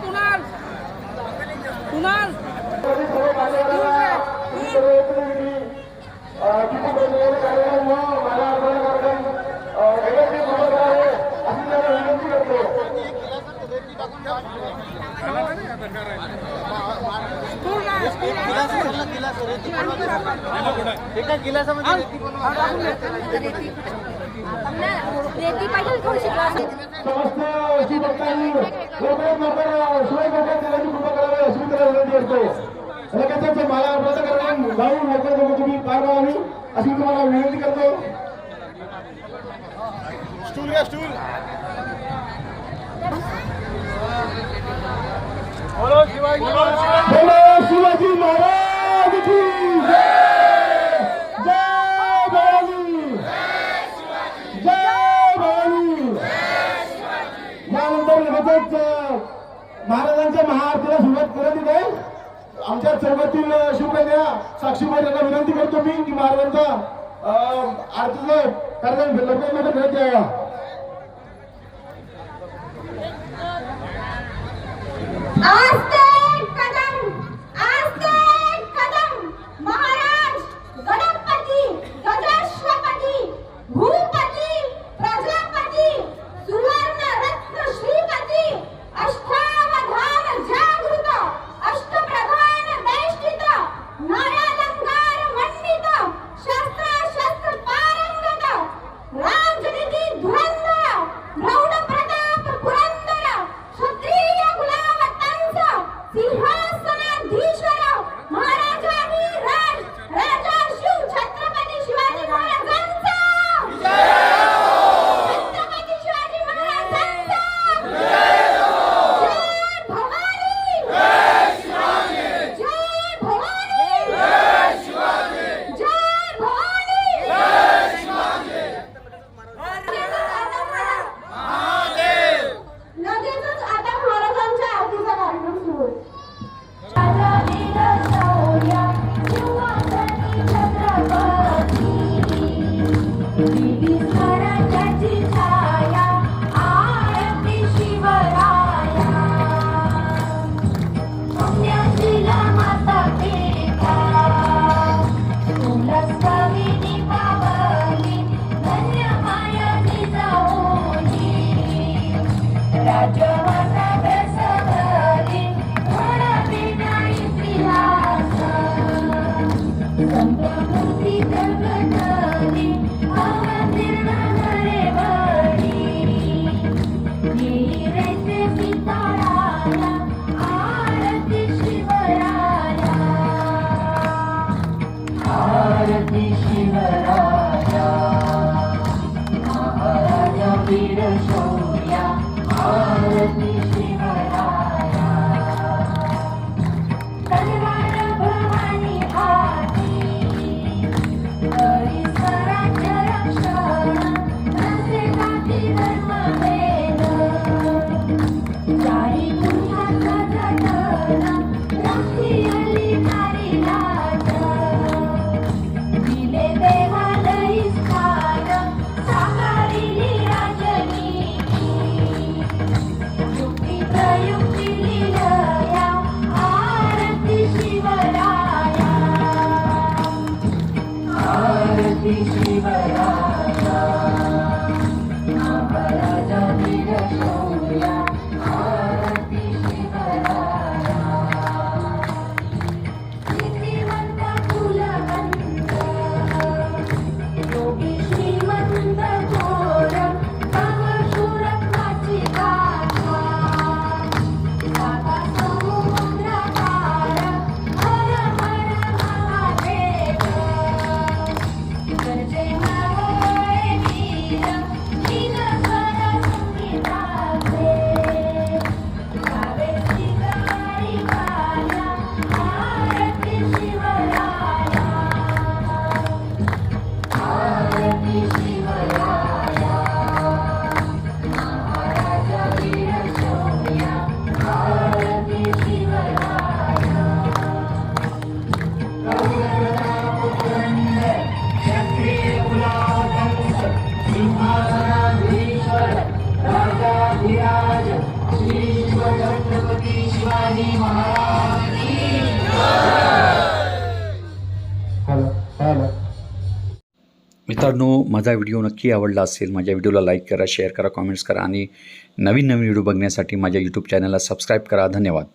कुणाल कुणाल रेती पाहिजे थोडीशी समस्त अशी भक्तांनी लवकरात शिवाय त्याची कृपा करावी अशी मी त्याला विनंती करतो. लगेचच मला अर्पण करून जाऊन लवकर तुम्ही पार पाहावी अशी तुम्हाला विनंती करतो. स्टूल घ्या स्टूल. बोलो शिवाजी महाराज की महाराजांच्या महाआरतीला सुरुवात करत इथे आमच्या सर्वातील शिवकन्या साक्षीबाई यांना विनंती करतो मी की महाराजांचा आरतीचं कार्यक्रम लवकर करत द्यावा. महाराज गणपती गजश्वपती भूपती प्रजापती सुवर्ण रत्न श्रीपती अष्टावधान जागृत अष्टप्रधान दैष्टित नरालंकार मंडित शस्त्र शस्त्र पारंगत राजनीती धुरंधर प्रौढ प्रताप पुरंदर क्षत्रिय गुलावतांस सिंहासनाधीश्वर महाराजाधिराज राजा शिव छत्रपती शिवाजी महाराजांचा छत्रपती शिवाजी महाराजांचा जय भवानी जय भवानी जय भवानी. लगेचच आता महाराजांच्या आरतीचा कार्यक्रम सुरू होईल. जय छत्रपती शिवाजी महाराज की हॅलो. मित्रांनो, माझा व्हिडिओ नक्की आवडला असेल. माझ्या व्हिडिओला लाईक करा, शेअर करा, कॉमेंट्स करा आणि नवीन व्हिडिओ बघण्यासाठी माझ्या यूट्यूब चॅनलला सबस्क्राईब करा. धन्यवाद.